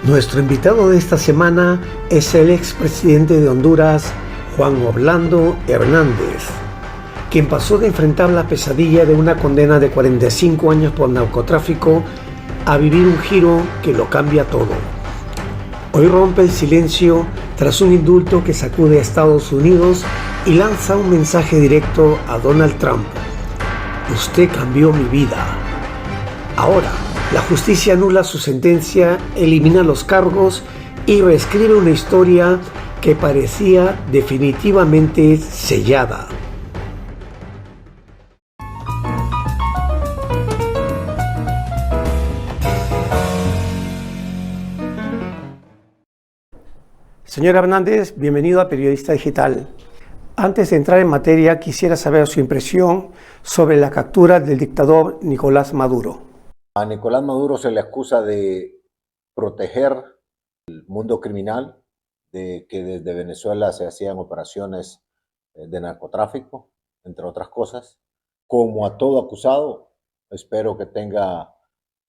Nuestro invitado de esta semana es el expresidente de Honduras, Juan Orlando Hernández, quien pasó de enfrentar la pesadilla de una condena de 45 años por narcotráfico a vivir un giro que lo cambia todo. Hoy rompe el silencio tras un indulto que sacude a Estados Unidos y lanza un mensaje directo a Donald Trump. Usted cambió mi vida. Ahora, la justicia anula su sentencia, elimina los cargos y reescribe una historia que parecía definitivamente sellada. Señor Hernández, bienvenido a Periodista Digital. Antes de entrar en materia, quisiera saber su impresión sobre la captura del dictador Nicolás Maduro. A Nicolás Maduro se le acusa de proteger el mundo criminal, de que desde Venezuela se hacían operaciones de narcotráfico, entre otras cosas. Como a todo acusado, espero que tenga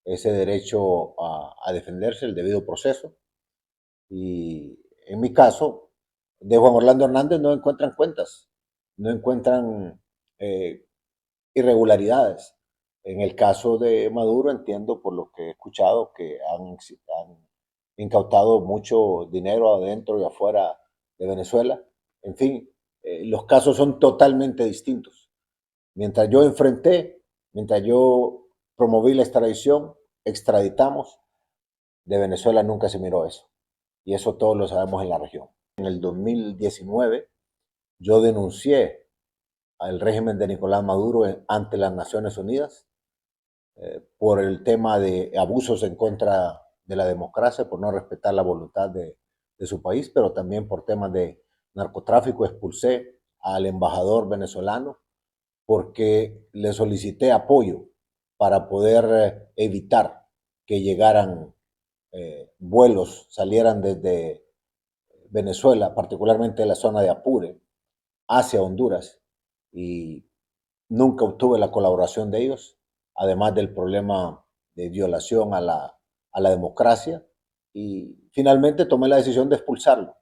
ese derecho a defenderse, el debido proceso. Y en mi caso, de Juan Orlando Hernández no encuentran cuentas, no encuentran irregularidades. En el caso de Maduro, entiendo por lo que he escuchado que han incautado mucho dinero adentro y afuera de Venezuela. En fin, los casos son totalmente distintos. Mientras yo promoví la extradición, extraditamos, de Venezuela nunca se miró eso. Y eso todos lo sabemos en la región. En el 2019 yo denuncié al régimen de Nicolás Maduro ante las Naciones Unidas por el tema de abusos en contra de la democracia, por no respetar la voluntad de su país, pero también por temas de narcotráfico. Expulsé al embajador venezolano porque le solicité apoyo para poder evitar que llegaran vuelos, salieran desde Venezuela, particularmente de la zona de Apure, hacia Honduras, y nunca obtuve la colaboración de ellos, además del problema de violación a la democracia, y finalmente tomé la decisión de expulsarlo.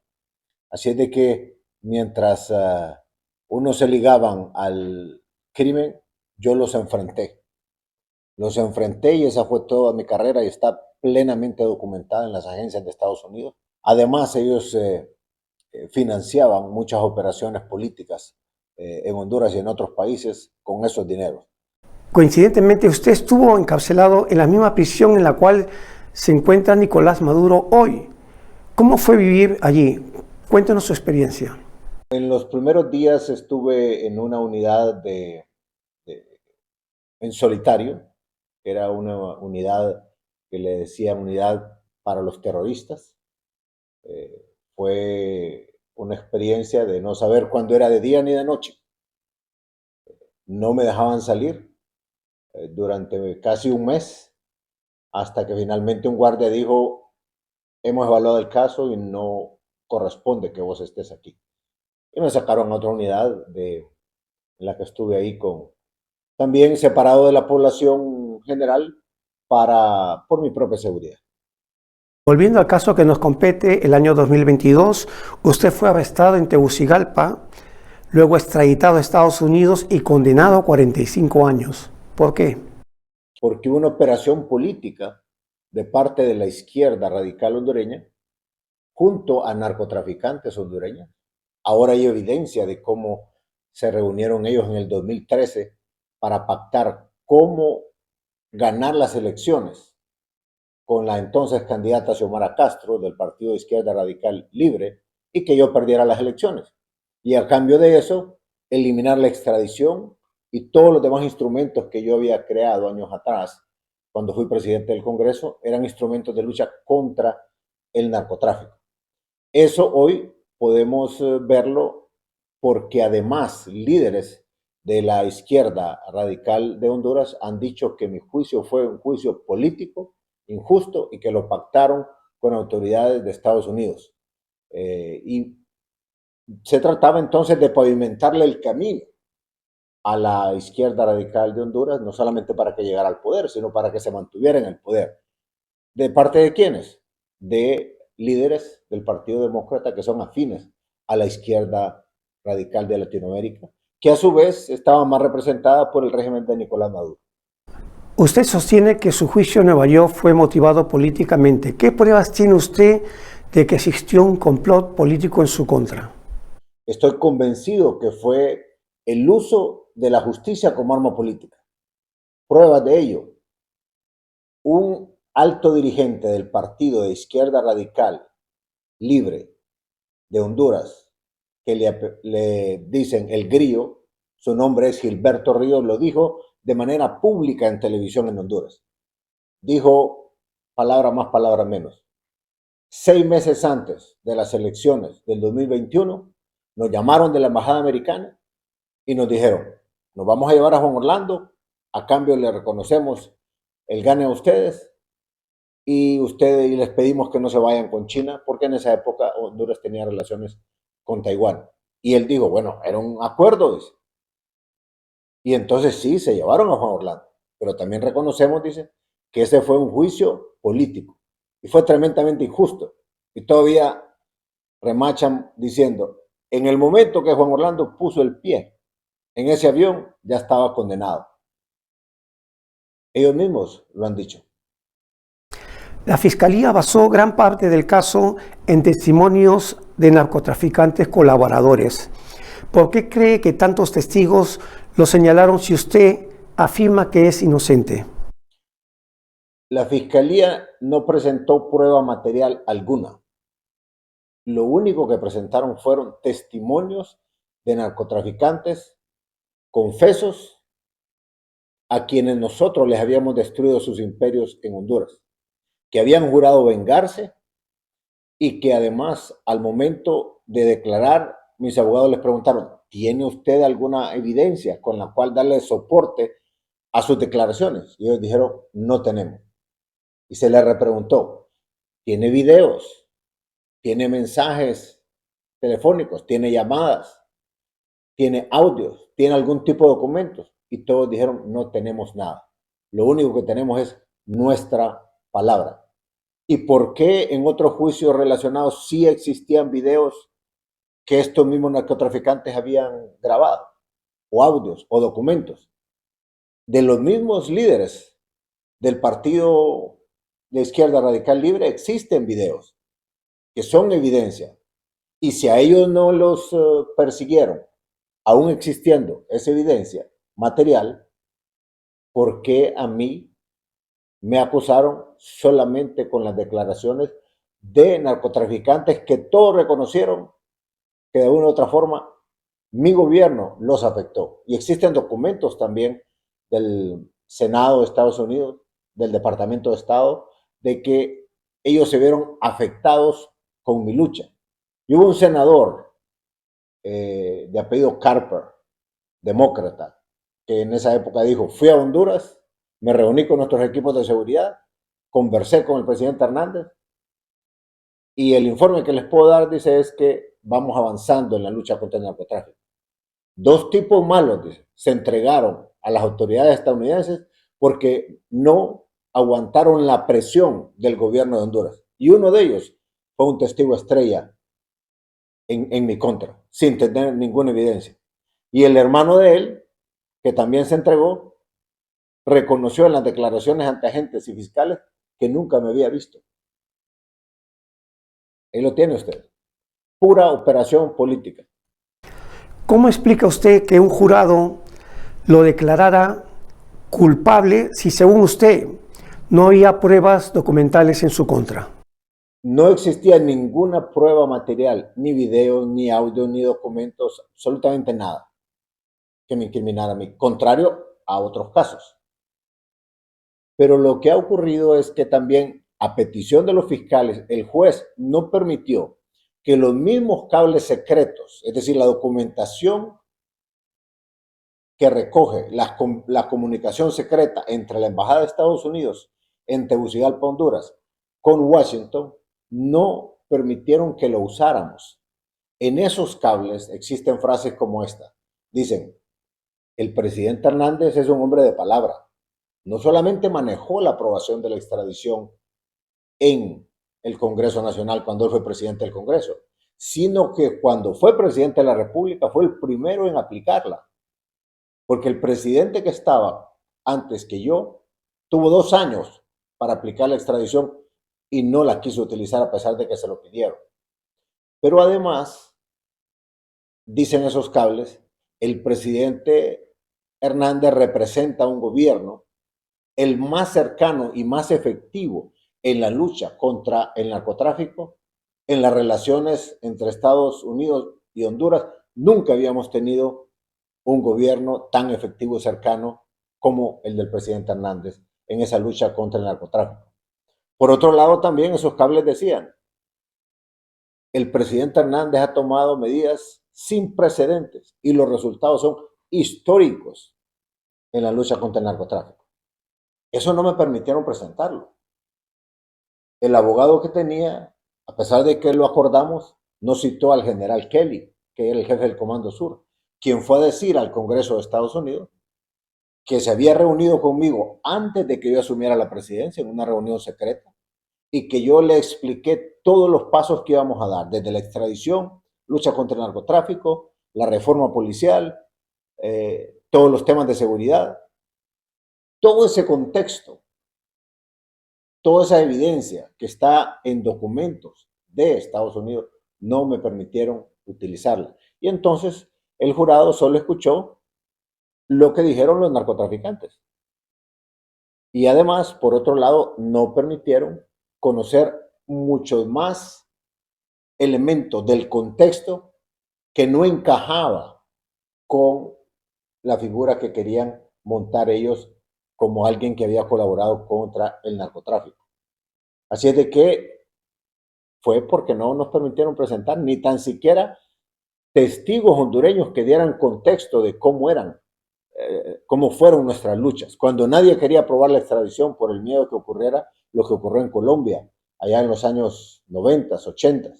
Así es de que mientras unos se ligaban al crimen, yo los enfrenté. Los enfrenté y esa fue toda mi carrera y está plenamente documentada en las agencias de Estados Unidos. Además, ellos financiaban muchas operaciones políticas en Honduras y en otros países con esos dineros. Coincidentemente, usted estuvo encarcelado en la misma prisión en la cual se encuentra Nicolás Maduro hoy. ¿Cómo fue vivir allí? Cuéntenos su experiencia. En los primeros días estuve en una unidad en solitario, que era una unidad que le decían unidad para los terroristas. Fue una experiencia de no saber cuándo era de día ni de noche. No me dejaban salir durante casi un mes, hasta que finalmente un guardia dijo: hemos evaluado el caso y no corresponde que vos estés aquí. Y me sacaron a otra unidad en la que estuve ahí también separado de la población general por mi propia seguridad. Volviendo al caso que nos compete, el año 2022, usted fue arrestado en Tegucigalpa, luego extraditado a Estados Unidos y condenado a 45 años. ¿Por qué? Porque hubo una operación política de parte de la izquierda radical hondureña junto a narcotraficantes hondureños. Ahora hay evidencia de cómo se reunieron ellos en el 2013 para pactar cómo ganar las elecciones con la entonces candidata Xiomara Castro del Partido de Izquierda Radical Libre, y que yo perdiera las elecciones. Y a cambio de eso, eliminar la extradición y todos los demás instrumentos que yo había creado años atrás, cuando fui presidente del Congreso, eran instrumentos de lucha contra el narcotráfico. Eso hoy podemos verlo porque además líderes de la izquierda radical de Honduras han dicho que mi juicio fue un juicio político, injusto, y que lo pactaron con autoridades de Estados Unidos. Y se trataba entonces de pavimentarle el camino a la izquierda radical de Honduras, no solamente para que llegara al poder, sino para que se mantuviera en el poder. ¿De parte de quiénes? de líderes del Partido Demócrata que son afines a la izquierda radical de Latinoamérica, que a su vez estaba más representada por el régimen de Nicolás Maduro. Usted sostiene que su juicio en Nueva York fue motivado políticamente. ¿Qué pruebas tiene usted de que existió un complot político en su contra? Estoy convencido que fue el uso de la justicia como arma política. Pruebas de ello: un alto dirigente del partido de izquierda radical libre de Honduras, que le dicen el Grillo, su nombre es Gilberto Ríos, lo dijo de manera pública en televisión en Honduras. Dijo, palabra más, palabra menos: 6 meses antes de las elecciones del 2021, nos llamaron de la embajada americana y nos dijeron, nos vamos a llevar a Juan Orlando, a cambio le reconocemos el gane a ustedes y les pedimos que no se vayan con China, porque en esa época Honduras tenía relaciones con Taiwán. Y él dijo, bueno, era un acuerdo, dice. Y entonces sí, se llevaron a Juan Orlando, pero también reconocemos, dice, que ese fue un juicio político y fue tremendamente injusto. Y todavía remachan diciendo, en el momento que Juan Orlando puso el pie en ese avión, ya estaba condenado. Ellos mismos lo han dicho. La Fiscalía basó gran parte del caso en testimonios de narcotraficantes colaboradores. ¿Por qué cree que tantos testigos lo señalaron si usted afirma que es inocente? La Fiscalía no presentó prueba material alguna. Lo único que presentaron fueron testimonios de narcotraficantes confesos a quienes nosotros les habíamos destruido sus imperios en Honduras, que habían jurado vengarse y que además al momento de declarar, mis abogados les preguntaron, ¿tiene usted alguna evidencia con la cual darle soporte a sus declaraciones? Y ellos dijeron, no tenemos. Y se les repreguntó, ¿tiene videos? ¿Tiene mensajes telefónicos? ¿Tiene llamadas? ¿Tiene audios? ¿Tiene algún tipo de documentos? Y todos dijeron, no tenemos nada. Lo único que tenemos es nuestra palabra. ¿Y por qué en otros juicios relacionados sí existían videos que estos mismos narcotraficantes habían grabado? O audios o documentos. De los mismos líderes del partido de izquierda radical libre existen videos que son evidencia. Y si a ellos no los persiguieron, aún existiendo esa evidencia material, ¿por qué a mí me acusaron solamente con las declaraciones de narcotraficantes que todos reconocieron que de una u otra forma mi gobierno los afectó? Y existen documentos también del Senado de Estados Unidos, del Departamento de Estado, de que ellos se vieron afectados con mi lucha. Y hubo un senador de apellido Carper, demócrata, que en esa época dijo, fui a Honduras, me reuní con nuestros equipos de seguridad, conversé con el presidente Hernández y el informe que les puedo dar, dice, es que vamos avanzando en la lucha contra el narcotráfico. 2 tipos malos, dice, se entregaron a las autoridades estadounidenses porque no aguantaron la presión del gobierno de Honduras. Y uno de ellos fue un testigo estrella en mi contra, sin tener ninguna evidencia. Y el hermano de él, que también se entregó, reconoció en las declaraciones ante agentes y fiscales que nunca me había visto. Ahí lo tiene usted. Pura operación política. ¿Cómo explica usted que un jurado lo declarara culpable si, según usted, no había pruebas documentales en su contra? No existía ninguna prueba material, ni videos, ni audio, ni documentos, absolutamente nada que me incriminara a mí, contrario a otros casos. Pero lo que ha ocurrido es que también, a petición de los fiscales, el juez no permitió que los mismos cables secretos, es decir, la documentación que recoge la comunicación secreta entre la Embajada de Estados Unidos en Tegucigalpa, Honduras, con Washington, no permitieron que lo usáramos. En esos cables existen frases como esta. Dicen, el presidente Hernández es un hombre de palabra. No solamente manejó la aprobación de la extradición en el Congreso Nacional cuando él fue presidente del Congreso, sino que cuando fue presidente de la República fue el primero en aplicarla. Porque el presidente que estaba antes que yo tuvo 2 años para aplicar la extradición y no la quiso utilizar a pesar de que se lo pidieron. Pero además, dicen esos cables, el presidente Hernández representa un gobierno el más cercano y más efectivo en la lucha contra el narcotráfico, en las relaciones entre Estados Unidos y Honduras. Nunca habíamos tenido un gobierno tan efectivo y cercano como el del presidente Hernández en esa lucha contra el narcotráfico. Por otro lado, también esos cables decían, el presidente Hernández ha tomado medidas sin precedentes y los resultados son históricos en la lucha contra el narcotráfico. Eso no me permitieron presentarlo. El abogado que tenía, a pesar de que lo acordamos, no citó al general Kelly, que era el jefe del Comando Sur, quien fue a decir al Congreso de Estados Unidos que se había reunido conmigo antes de que yo asumiera la presidencia en una reunión secreta y que yo le expliqué todos los pasos que íbamos a dar, desde la extradición, lucha contra el narcotráfico, la reforma policial, todos los temas de seguridad. Todo ese contexto, toda esa evidencia que está en documentos de Estados Unidos, no me permitieron utilizarla. Y entonces el jurado solo escuchó lo que dijeron los narcotraficantes. Y además, por otro lado, no permitieron conocer muchos más elementos del contexto que no encajaba con la figura que querían montar ellos como alguien que había colaborado contra el narcotráfico. Así es de que fue porque no nos permitieron presentar ni tan siquiera testigos hondureños que dieran contexto de cómo eran, cómo fueron nuestras luchas. Cuando nadie quería aprobar la extradición por el miedo que ocurriera lo que ocurrió en Colombia, allá en los años 90, 80.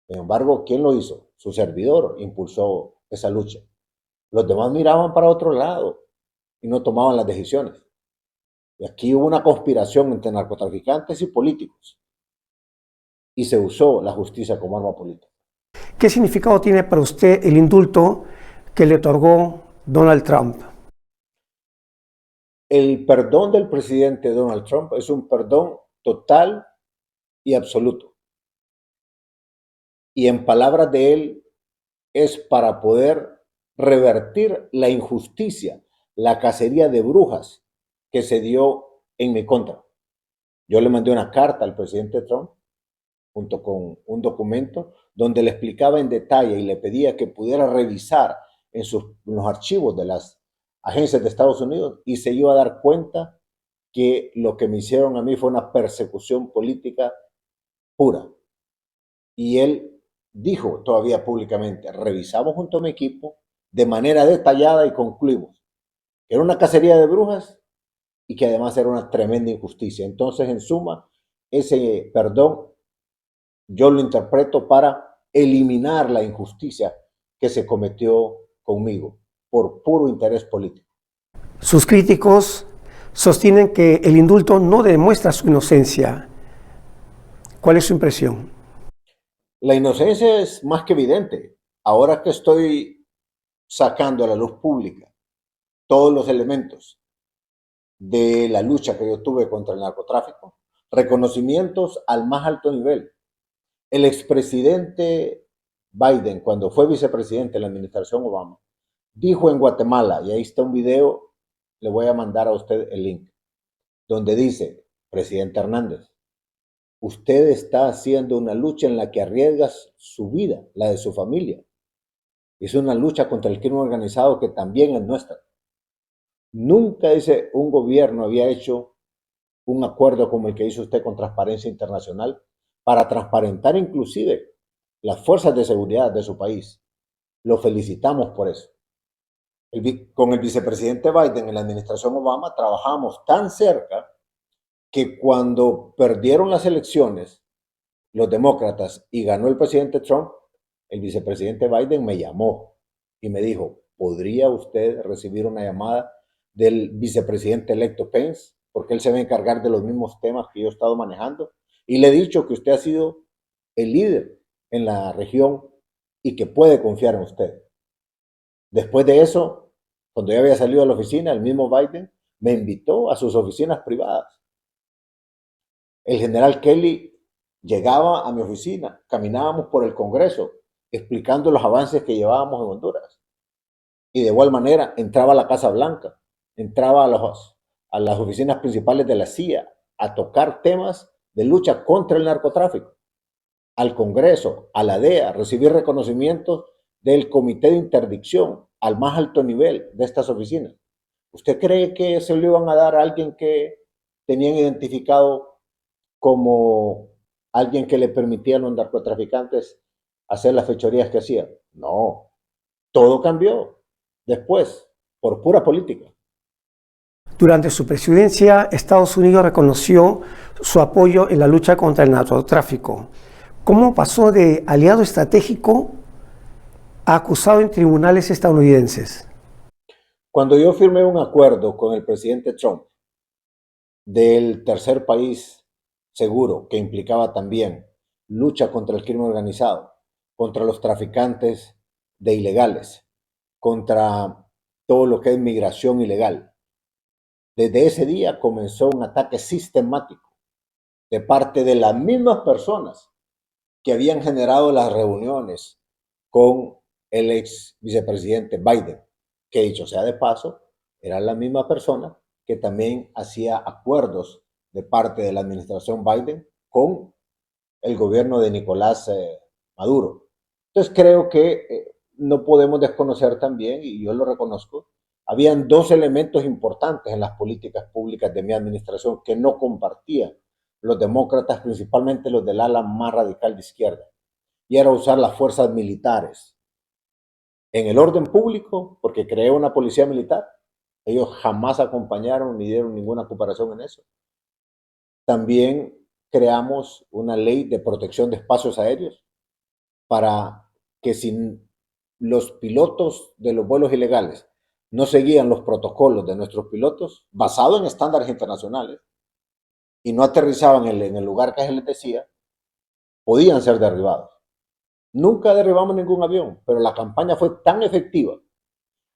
Sin embargo, ¿quién lo hizo? Su servidor impulsó esa lucha. Los demás miraban para otro lado y no tomaban las decisiones. Y aquí hubo una conspiración entre narcotraficantes y políticos. Y se usó la justicia como arma política. ¿Qué significado tiene para usted el indulto que le otorgó Donald Trump? El perdón del presidente Donald Trump es un perdón total y absoluto. Y en palabras de él, es para poder revertir la injusticia, la cacería de brujas que se dio en mi contra. Yo le mandé una carta al presidente Trump junto con un documento donde le explicaba en detalle y le pedía que pudiera revisar en los archivos de las agencias de Estados Unidos y se iba a dar cuenta que lo que me hicieron a mí fue una persecución política pura. Y él dijo todavía públicamente, revisamos junto a mi equipo de manera detallada y concluimos que era una cacería de brujas y que además era una tremenda injusticia. Entonces, en suma, ese perdón yo lo interpreto para eliminar la injusticia que se cometió conmigo por puro interés político. Sus críticos sostienen que el indulto no demuestra su inocencia. ¿Cuál es su impresión? La inocencia es más que evidente. Ahora que estoy sacando a la luz pública todos los elementos de la lucha que yo tuve contra el narcotráfico, reconocimientos al más alto nivel. El expresidente Biden, cuando fue vicepresidente de la administración Obama, dijo en Guatemala, y ahí está un video, le voy a mandar a usted el link, donde dice, presidente Hernández, usted está haciendo una lucha en la que arriesga su vida, la de su familia. Es una lucha contra el crimen organizado que también es nuestra. Nunca un gobierno había hecho un acuerdo como el que hizo usted con Transparencia Internacional para transparentar inclusive las fuerzas de seguridad de su país. Lo felicitamos por eso. Con el vicepresidente Biden en la administración Obama trabajamos tan cerca que cuando perdieron las elecciones los demócratas y ganó el presidente Trump, el vicepresidente Biden me llamó y me dijo, ¿podría usted recibir una llamada del vicepresidente electo Pence porque él se va a encargar de los mismos temas que yo he estado manejando. Y le he dicho que usted ha sido el líder en la región y que puede confiar en usted. Después de eso, cuando ya había salido de la oficina, el mismo Biden me invitó a sus oficinas privadas. El general Kelly llegaba a mi oficina, caminábamos por el Congreso explicando los avances que llevábamos en Honduras. Y de igual manera entraba a la Casa Blanca, entraba a las oficinas principales de la CIA a tocar temas de lucha contra el narcotráfico, al Congreso, a la DEA, recibir reconocimientos del Comité de Interdicción al más alto nivel de estas oficinas. ¿Usted cree que se lo iban a dar a alguien que tenían identificado como alguien que le permitía a los narcotraficantes hacer las fechorías que hacían? No, todo cambió después, por pura política. Durante su presidencia, Estados Unidos reconoció su apoyo en la lucha contra el narcotráfico. ¿Cómo pasó de aliado estratégico a acusado en tribunales estadounidenses? Cuando yo firmé un acuerdo con el presidente Trump del tercer país seguro, que implicaba también lucha contra el crimen organizado, contra los traficantes de ilegales, contra todo lo que es migración ilegal, desde ese día comenzó un ataque sistemático de parte de las mismas personas que habían generado las reuniones con el ex vicepresidente Biden, que dicho sea de paso, era la misma persona que también hacía acuerdos de parte de la administración Biden con el gobierno de Nicolás Maduro. Entonces creo que no podemos desconocer también, y yo lo reconozco, habían dos elementos importantes en las políticas públicas de mi administración que no compartían los demócratas, principalmente los del ala más radical de izquierda, y era usar las fuerzas militares en el orden público, porque creé una policía militar. Ellos jamás acompañaron ni dieron ninguna cooperación en eso. También creamos una ley de protección de espacios aéreos para que si los pilotos de los vuelos ilegales no seguían los protocolos de nuestros pilotos, basados en estándares internacionales, y no aterrizaban en el lugar que se les decía, podían ser derribados. Nunca derribamos ningún avión, pero la campaña fue tan efectiva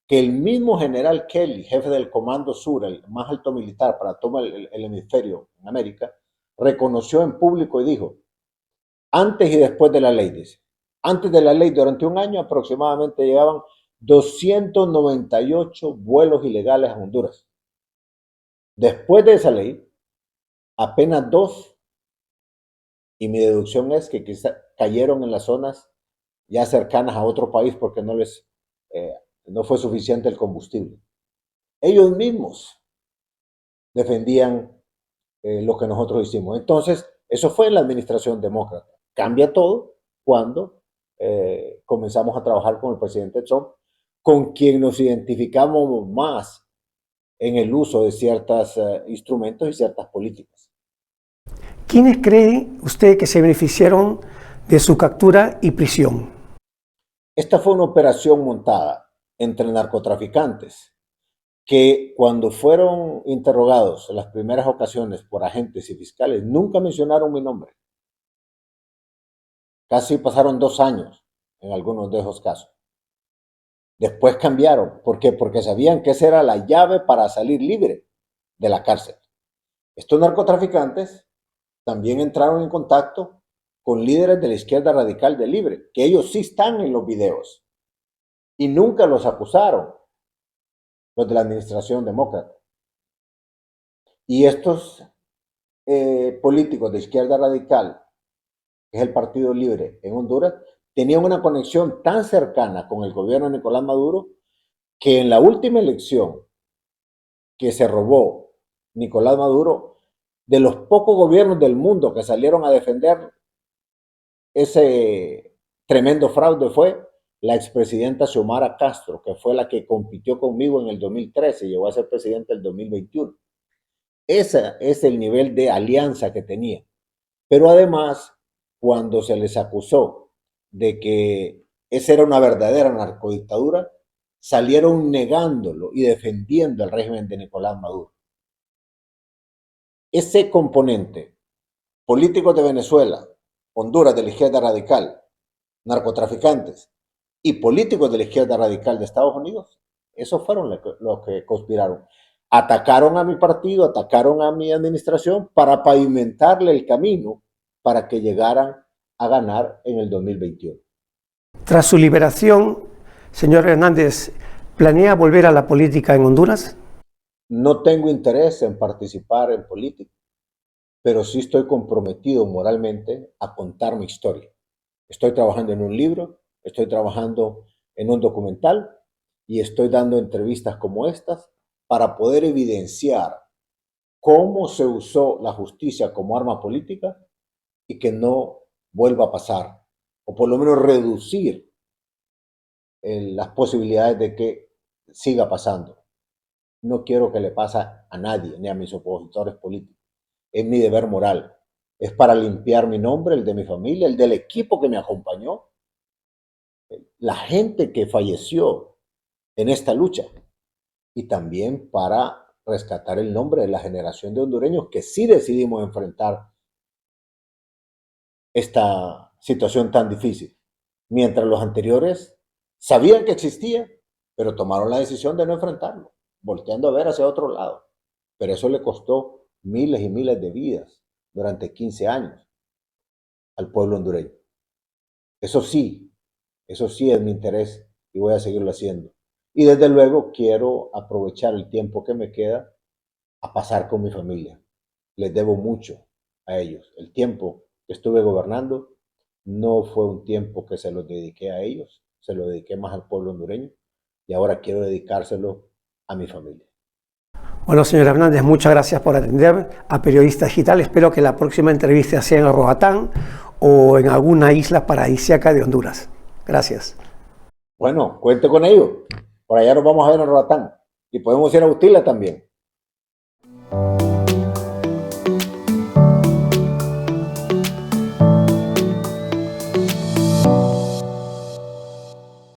que el mismo general Kelly, jefe del Comando Sur, el más alto militar para todo el hemisferio en América, reconoció en público y dijo, antes y después de la ley, dice, antes de la ley, durante un año aproximadamente llegaban 298 vuelos ilegales a Honduras. Después de esa ley, apenas 2, y mi deducción es que quizá cayeron en las zonas ya cercanas a otro país porque no fue suficiente el combustible. Ellos mismos defendían lo que nosotros hicimos. Entonces, eso fue en la administración demócrata. Cambia todo cuando comenzamos a trabajar con el presidente Trump, con quien nos identificamos más en el uso de ciertos instrumentos y ciertas políticas. ¿Quiénes cree usted que se beneficiaron de su captura y prisión? Esta fue una operación montada entre narcotraficantes que cuando fueron interrogados en las primeras ocasiones por agentes y fiscales, nunca mencionaron mi nombre. Casi pasaron 2 años en algunos de esos casos. Después cambiaron. ¿Por qué? Porque sabían que esa era la llave para salir libre de la cárcel. Estos narcotraficantes también entraron en contacto con líderes de la izquierda radical de Libre, que ellos sí están en los videos y nunca los acusaron, los de la administración demócrata. Y estos políticos de izquierda radical, que es el Partido Libre en Honduras, tenían una conexión tan cercana con el gobierno de Nicolás Maduro que en la última elección que se robó Nicolás Maduro, de los pocos gobiernos del mundo que salieron a defender ese tremendo fraude fue la expresidenta Xiomara Castro, que fue la que compitió conmigo en el 2013 y llegó a ser presidenta el 2021. Ese es el nivel de alianza que tenía. Pero además, cuando se les acusó de que esa era una verdadera narcodictadura, salieron negándolo y defendiendo el régimen de Nicolás Maduro. ese componente, políticos de Venezuela, Honduras de la izquierda radical, narcotraficantes y políticos de la izquierda radical de Estados Unidos, esos fueron los que conspiraron. Atacaron a mi partido, atacaron a mi administración para pavimentarle el camino para que llegaran a ganar en el 2021. Tras su liberación, señor Hernández, ¿planea volver a la política en Honduras? No tengo interés en participar en política, pero sí estoy comprometido moralmente a contar mi historia. Estoy trabajando en un libro, estoy trabajando en un documental y estoy dando entrevistas como estas para poder evidenciar cómo se usó la justicia como arma política y que no vuelva a pasar, o por lo menos reducir las posibilidades de que siga pasando. No quiero que le pase a nadie, ni a mis opositores políticos. Es mi deber moral. Es para limpiar mi nombre, el de mi familia, el del equipo que me acompañó, la gente que falleció en esta lucha, y también para rescatar el nombre de la generación de hondureños que sí decidimos enfrentar esta situación tan difícil. Mientras los anteriores sabían que existía, pero tomaron la decisión de no enfrentarlo, volteando a ver hacia otro lado. Pero eso le costó miles y miles de vidas durante 15 años al pueblo hondureño. Eso sí es mi interés y voy a seguirlo haciendo. Y desde luego quiero aprovechar el tiempo que me queda a pasar con mi familia. Les debo mucho a ellos. El tiempo que estuve gobernando no fue un tiempo que se lo dediqué a ellos, se lo dediqué más al pueblo hondureño y ahora quiero dedicárselo a mi familia. Bueno, señor Hernández, muchas gracias por atender a Periodista Digital. Espero que la próxima entrevista sea en Roatán o en alguna isla paradisíaca de Honduras. Gracias. Bueno, cuente con ello. Por allá nos vamos a ver en Roatán y podemos ir a Utila también.